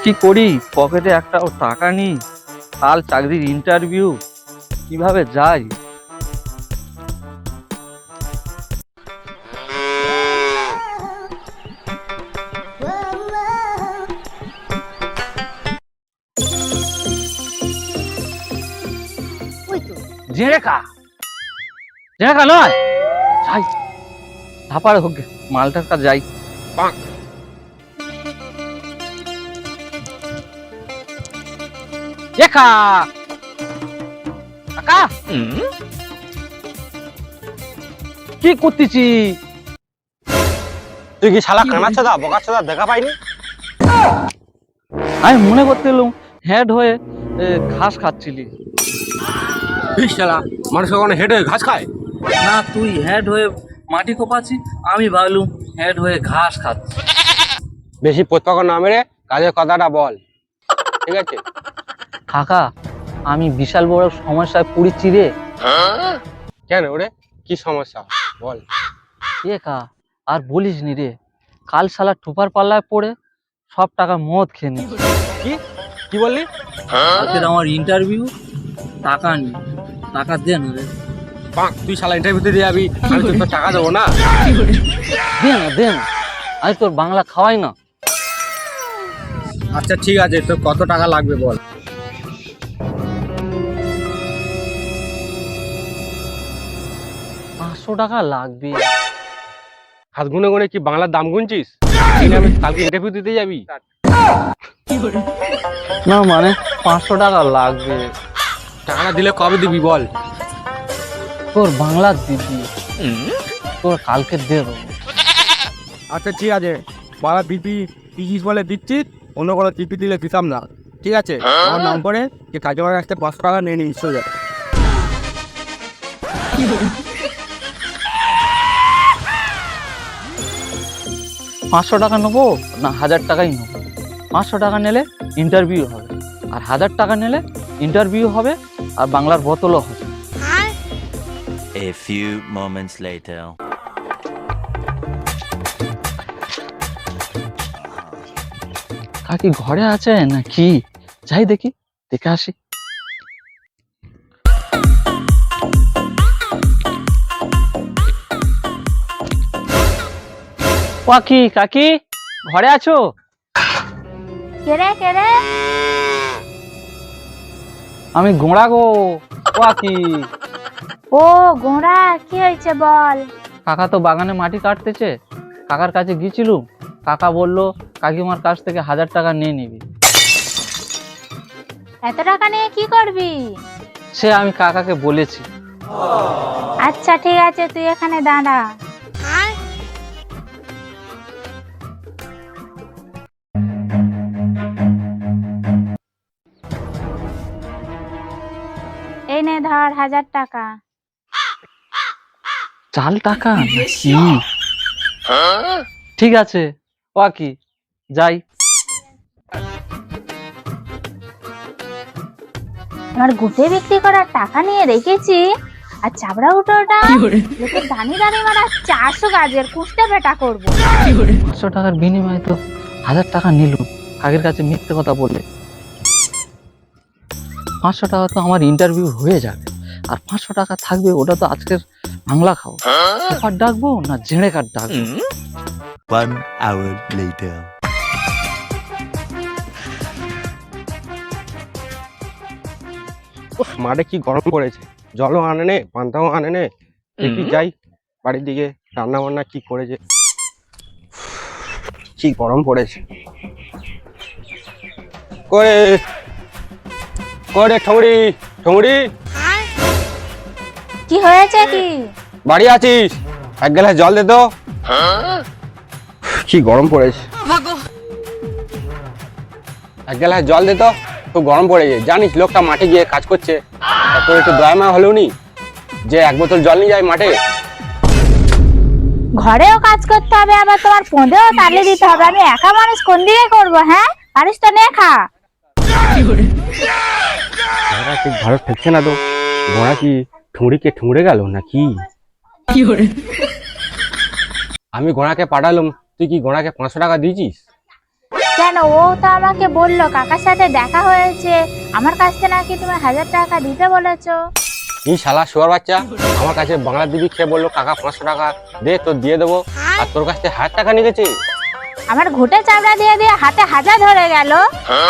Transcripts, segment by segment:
কি করি, পকেটে একটাও টাকা নেই। কাল চাকরির ইন্টারভিউ, কিভাবে যাই? জেরেকা জেরেকা নয়, যাই ধাপাড়ে হোক গে, মালটার কাছে যাই। একা কাকা কি করতেছি? তুই কি শালা কানাচ্ছদা বকাচ্ছদা দেখা পাইনি? আমি মনে করতেলাম হেড হয়ে ঘাস খাচ্ছিলি। তুই শালা মানুষ কখনো হেঁটে ঘাস খায়? না, তুই হেড হয়ে মাটি কোপাচ্ছি, আমি ভাবলুম হেড হয়ে ঘাস খাচ্ছি। বেশি পোতপাকর না মেরে কাজের কথাটা বল, ঠিক আছে? কাকা, আমি বিশাল বড় সমস্যায় পড়েছি রে। কেন ওরে, কি সমস্যা বল? কা আর বলিস নি রে, কাল শালা টুপার পাল্লায় পড়ে সব টাকা মদ খেয়ে নি। কি কি বললি? আজকের আমার ইন্টারভিউ, টাকা নি, টাকা দে না রে। তুই শালা ইন্টারভিউতে দিয়ে যাবি, আমি তোর টাকা দেবো না? দে না দে না, আমি তোর বাংলা খাওয়াই না। আচ্ছা ঠিক আছে, তোর কত টাকা লাগবে বল? টাকা লাগবে। হাত গুনে গুনে কি বাংলার দাম গুনছিস? আমি কালকে ইন্টারভিউ দিতে যাবি? না মানে 500 টাকা লাগবে। টাকাটা দিলে কবে দিবি বল? তোর বাংলা দিবি, তোর কালকে দেবো। আচ্ছা ঠিক আছে, বাবা বিপি তিরিশ বলে দিচ্ছি, অন্য কোনো টিপি দিলে দিতাম না, ঠিক আছে? আমার নাম করে যে কাজে আসতে 500 টাকা নিয়ে নিস। সোজা 500 টাকা নেবো না 1000 টাকাই নেবো? 500 টাকা নিলে ইন্টারভিউ হবে, আর 1000 টাকা নিলে ইন্টারভিউ হবে আর বাংলার বোতলও হবে। A few moments later. কাকি ঘরে আছে না কি? যাই দেখি, দেখে আসি। কাকি কাকি ঘরে আছো? কেরে কেরে? আমি গোড়া গো। কাকি, ও গোড়া, কি হয়েছে বল? কাকা তো বাগানে মাটি কাটতেছে, কাকার কাছে গিয়েছিলুম। কাকা বললো কাকিমার কাছ থেকে 1000 টাকা নিয়ে নিবি। এত টাকা নিয়ে কি করবি? সে আমি কাকাকে বলেছি। আচ্ছা ঠিক আছে, তুই এখানে দাঁড়া। এই নে ধর 1000 টাকা। চাল টাকা নাকি? ঠিক আছে কাকি, যাই। আমার গুটে বিক্রি করার টাকা নিয়ে রেখেছি, আর চাবড়া উটোটা লোকের দানি দানি মারা 400 গাজের কুস্তে বেটা করবো। 500 টাকার বিনিময়ে তো 1000 টাকা নিলুম কাকের কাছে মিথ্যে কথা বলে। 500 টাকা তো আমার ইন্টারভিউ হয়ে যাবে, আর 500 টাকা থাকবে, ওটা তো আজকের বাংলা খাও। সুপার ডাকবো না জেড়ে কাঠ ডাকবো? 1 hour later. মাঠে কি গরম পড়েছে, জলও আনে নে, পান্তাও আনে নে। দেখি যাই বাড়ির দিকে, রান্না বান্না কি করেছে। কি গরম পড়েছে। করে করে ঠৌড়ি ঠৌড়ি, কি হয়েছে কি? বাড়ি আছিস? এক গ্লাস জল দে তো। কি গরম পড়েছে, এক গ্লাস জল দে তো, খুব গরম পড়েছে। জানিস লোকটা মাঠে গিয়ে কাজ করছে, তোর একটু দয়া মায়া হলেও নি যে 1 বোতল জল নিয়ে যায় মাঠে? ঘরেও কাজ করতে হবে, আবার তোমার পদেও তালি দিতে হবে। আমি একা মানুষ কোন দিকে করবো? হ্যাঁ, পারিস তো নে খা। ঘোড়া ঠিক ভালো ঠেকছে না তো। ঘোড়া কি ঠুঁড়িকে ঠুঁড়ে গেল নাকি? আমি ঘোড়াকে পাঠালাম, তুই কি ঘোড়াকে 500 টাকা দিয়েছিস? কেন, ও তো আমাকে বললো কাকার সাথে দেখা হয়েছে, আমার কাছ থেকে নাকি তুমি 1000 টাকা দিতে বলেছো। এই শালা শুয়ার বাচ্চা আমার কাছে বাংলা দিবি খেয়ে বললো কাকা 500 টাকা দে তোর দিয়ে দেবো, আর তোর কাছ থেকে 1000 টাকা নিয়ে গেছে। আমার ঘুটে চামড়া দিয়ে দিয়ে হাতে হাজা ধরে গেল,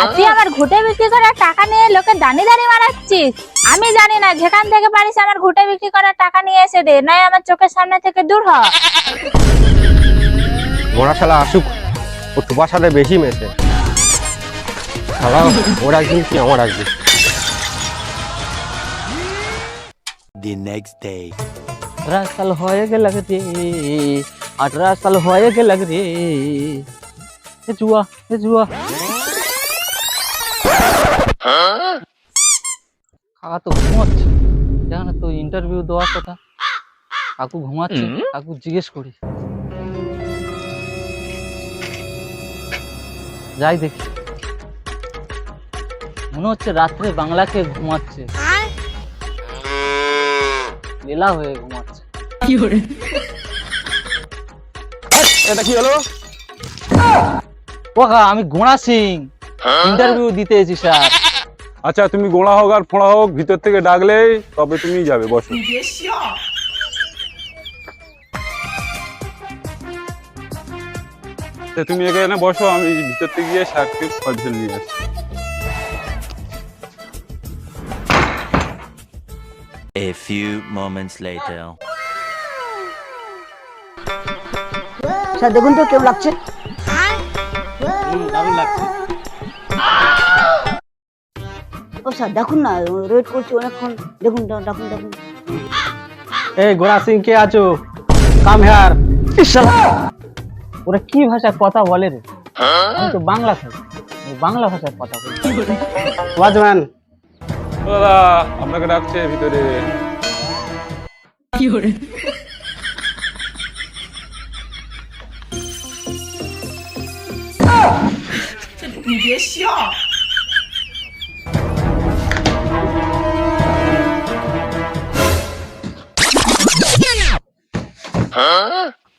আর তুই আমার ঘুটে বিক্রি করার টাকা নিয়ে লোকে দানি দানি মারাচ্ছিস। আমি জানি না, যেখান থেকে পারিস আমার ঘুটে বিক্রি করার টাকা নিয়ে এসে দে, নয় আমার চোখের সামনে থেকে দূর হ। গোড়া শালা আসুক, ও টুপার সাথে বেশি মেশে। শালা ওর একদিন কি আমার একদিন। The next day. 18 साल হয়ে গেল রে, 18 साल হয়ে গেল রে। এ জুয়া, এ জুয়া। কাকা তো ঘুমাচ্ছে, জানো তো ইন্টারভিউ দেওয়ার কথা। কাকু ঘুমাচ্ছে, কাকু জিজ্ঞেস করি। যাই দেখি, মনে হচ্ছে রাত্রে বাংলাকে ঘুমাচ্ছে, লীলা হয়ে ঘুমাচ্ছে। এটা কি হলো? ও কাকা, আমি গোড়া সিং, ইন্টারভিউ দিতে এসেছি স্যার। আচ্ছা, তুমি গোড়া হোক আর ফোঁড়া হোক, ভিতর থেকে ডাকলেই তবে তুমি যাবে, বসো। তা তুমি এখানে বসো, আমি ভিতর থেকে গিয়ে স্যারকে পারমিশন নিয়ে আসি। A few moments later. Sir দেখুন তো কেমন লাগছে। দারুণ লাগছে। ও স্যার দেখুন না, ওয়েট করছি অনেকক্ষণ, দেখুন দেখুন দেখুন। এই গোড়া সিং কে আছো? Come here. ওরা কি ভাষায় কথা বলে রে? আমি তো বাংলা থাকি, বাংলা ভাষায় কথা বলি। ওয়াচম্যান। ও দাদা, আপনাকে ডাকছে ভিতরে।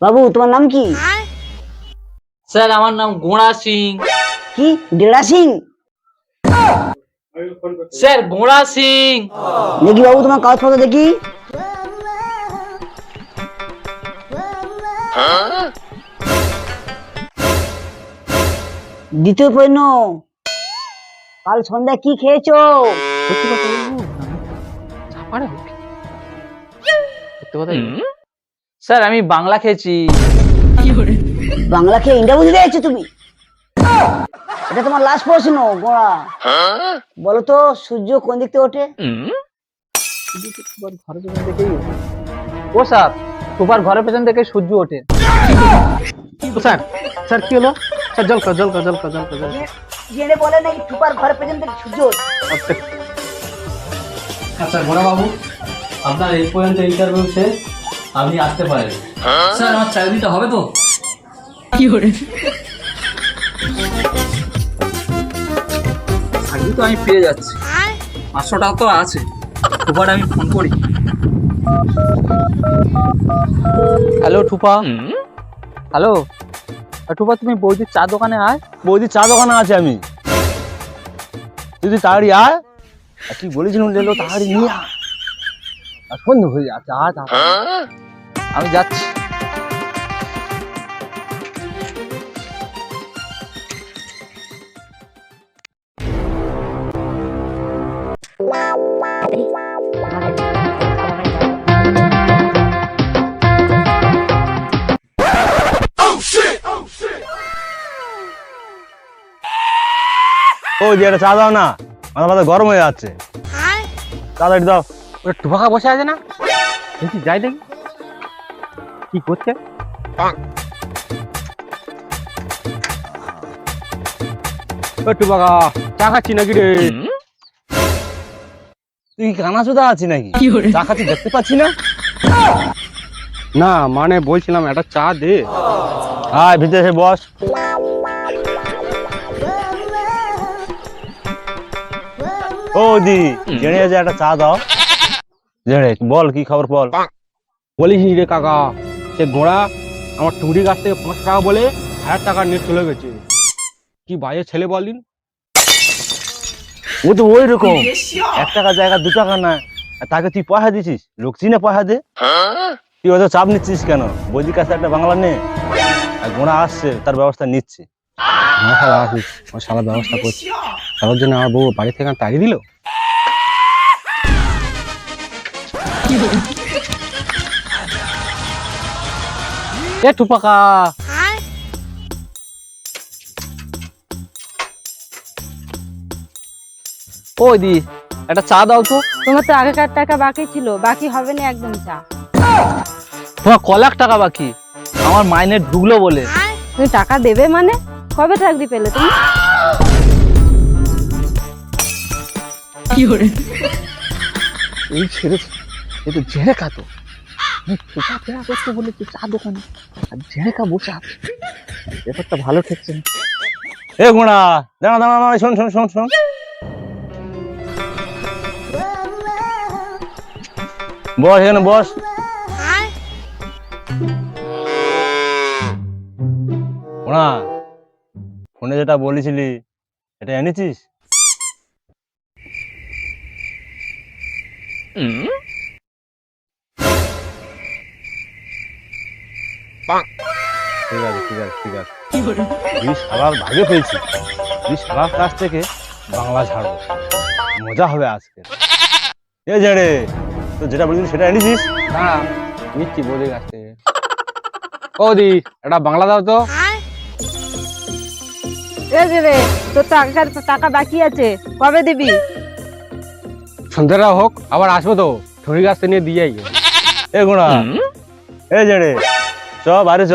বাবু তোমার নাম কি? স্যার আমার নাম গোড়া সিং। কি ডেরা সিং? স্যার গোড়া সিং। দেখি বাবু তোমার কাগজপত্র দেখি। দ্বিতীয় প্রশ্ন, কাল সন্ধ্যায় কি খেয়েছো? সত্যি কথা বলবো, চাপাড়া হবে। সত্যি কথা বলবো। স্যার আমি বাংলা খেয়েছি। বাংলা খেয়ে ইন্টারভিউ দিতে যাচ্ছ তুমি? এটা তোমার লাস্ট প্রশ্ন গোড়া। বলো তো সূর্য কোন দিক থেকে ওঠে? ঘরের পেছন থেকেই ওঠে। ও স্যার, সুপার ঘরের পেছন থেকে সূর্য ওঠে। স্যার স্যার কি হলো? স্যার জল কর জল কর জল কর জল কর জল। জেনে বলে নাকি টুপার ঘরের পেছন থেকে সূর্য ওঠে। আচ্ছা গোড়া বাবু, আপনার এই পর্যন্ত ইন্টারভিউ শেষ, আপনি আসতে পারেন। স্যার আমার চাকরিটা হবে তো? চাকরি তো আমি পেয়ে যাচ্ছি, 500 টাকা তো আছে। সুপার আমি ফোন করি। হ্যালো টুপা। হ্যালো টুপা, তুমি বৌদির চা দোকানে আয়। বৌদির চা দোকানে আছে আমি, তুই তাড়াতাড়ি আয়। আর কি বলেছিলাম লেলো, তাড়াতাড়ি নিয়ে আয়, আর সন্ধ্যে হয়ে যাচ্ছে। আয় আমি যাচ্ছি। ও যে একটা চা দাও না, মাথা মাথা গরম হয়ে যাচ্ছে, তাড়াতাড়ি দাও। ওটা টুপাকা বসে আছে না, দেখি যাই দেখি কি করছে। ও টুপাকা, চা খাচ্ছি নাকি রে? তুই কানা চোদা আছি নাকি? চা খাচ্ছি দেখতে পাচ্ছি না? না মানে বলছিলাম একটা চা দে। আয় ভিতরে এসে বস। ও দি জেনে যে একটা চা দাও। জেনে বল কি খবর বল। বলিস রে কাকা, সে গোড়া আমার টুরি গাছ থেকে 500 টাকা বলে 1000 টাকা নিয়ে চলে গেছে। কি বাজে ছেলে বলিন। ও তো ওই রকম 1 টাকা জায়গা 2 টাকা না, আর তাকে তুই পয়সা দিছিস, লোক চিনে পয়সা দে। তুই অত চাপ নিচ্ছিস কেন? বৌদির কাছে একটা বাংলা নে, আর গোড়া আসছে তার ব্যবস্থা নিচ্ছি। আমার শালা আসিস, আমার শালা ব্যবস্থা করছি। তার জন্য আমার বউ বাড়ি থেকে তাড়িয়ে দিল। এ টুপাকা, ওই দি একটা চা দাও তো। তোমার তো আগেকার টাকা বাকি ছিল, বাকি হবে না একদম চা। তোমার ক লাখ টাকা বাকি, আমার মাইনে ঢুকলো বলে। তুমি টাকা দেবে মানে? কবে চাকরি পেলে তুমি? এই ছেড়েছে, এ তো ঝেড়ে খাতো। টুপা পেয়া করতে বলেছে চা দোকানে, আর ঝেড়ে খা বসে আছে। ব্যাপারটা ভালো ঠেকছে না। এ গোড়া, দাঁড়া দাঁড়া দাঁড়া, শোন শোন শোন শোন। বস এখানে বস। গোড়া, ফোনে যেটা বলেছিলি এটা এনেছিস? ঠিক আছে ঠিক আছে ঠিক আছে, তুই শালার ভাগে পেয়েছি, তুই শালার কাছ থেকে বাংলা ছাড়বো, মজা হবে আজকে। এ জেড়ে, তো যেটা বলেছিলি সেটা এনেছিস? না, নিচ্ছি বৌদির কাছ থেকে। বৌদি, এটা বাংলা দাও তো। এ যে রে, তোর তো আগেকার টাকা বাকি আছে, কবে দিবি? সন্ধ্যাটা হোক, আবার আসবো তো, ঠুরি গাছ নিয়ে দিয়ে যাই। এ গোড়া, এ জেড়ে, চ বাইরে চ,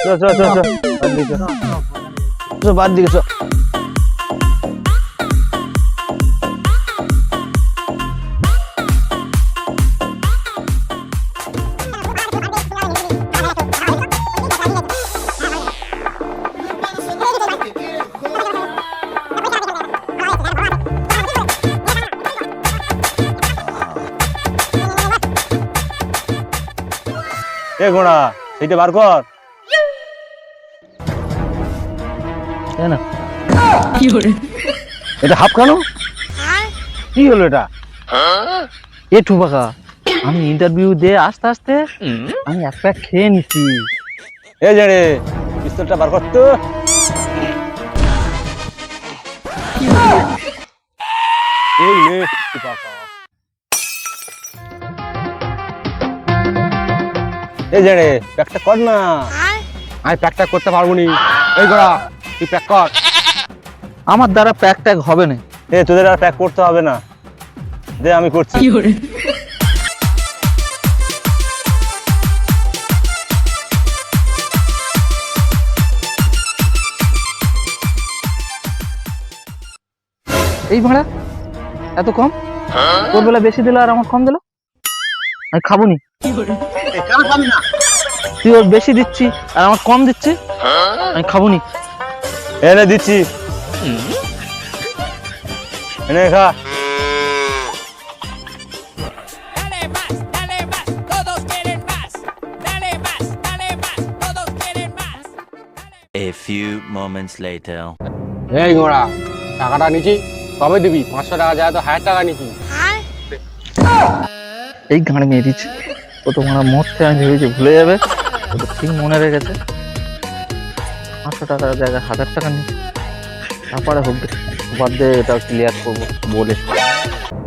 চ চ চ চ, বাড়ির দিকে চ, চ বাড়ির দিকে চ। এ গোড়া, সেইটা বার কর। না এটা হাফ কেন? কি হলো এটা? এ টুপাকা, আমি ইন্টারভিউ দিয়ে আস্তে আস্তে আমি এক প্যাক খেয়ে নিছি। এ জেড়ে, পিস্তলটা বার কর তো। এই নে টুপাকা। এ জেড়ে, প্যাকটা কর না। আমি প্যাকটা করতে পারবো নি। এই গোড়া, তুই প্যাক কর। আমার দ্বারা প্যাক ট্যাক হবে না। এ তোদের আর প্যাক করতে হবে না, দে আমি করছি। এই ভাড়া এত কম, তোর বেলা বেশি দিল আর আমার কম দিল, আমি খাবো নি। তুই ওর বেশি দিচ্ছি আর আমার কম দিচ্ছি, আমি খাবো নি। এনে দিচ্ছি, এনে খা। Dale más, todos quieren más. Dale más, todos quieren más. A few moments later. এই গোড়া, টাকাটা নিচ্ছি, কবে দিবি? 500 টাকা যায় তো 1000 টাকা নিচ্ছি। এই গাঁড়ে মেয়ে দিচ্ছে, ও তো মারা মরতে আমি ভেবেছি ভুলে যাবে, ও তো ঠিক মনে রেখেছে। 500 টাকার জায়গায় 1000 টাকা নিচ্ছে, তারপরে হোক বার্থডে এটা ক্লিয়ার করবো বলে।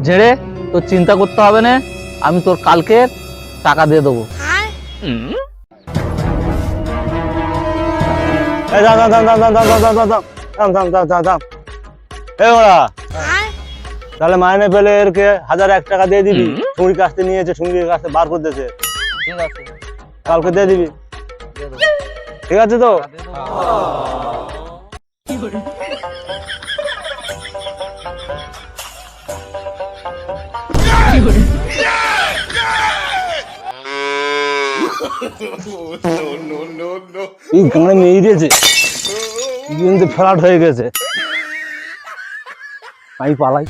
ঝেড়ে, তোর চিন্তা করতে হবে না, আমি তোর কালকে টাকা দিয়ে দেবো। এ দাম দাম দাম দাম দাম দাম দাম দাম দাম দাম দাম দাম। এ ওরা, তাহলে মাইনে পেলে এরকে 1001 টাকা দিয়ে দিবি। ছুরির কাছতে নিয়েছে, ছুরির কাছতে বার করে দিয়েছে, ঠিক আছে, কালকে দিয়ে দিবি। ঠিক আছে তো? এই গানে মেয়ে দিয়েছে কিন্তু ফ্ল্যাট হয়ে গেছে, আমি পালাই।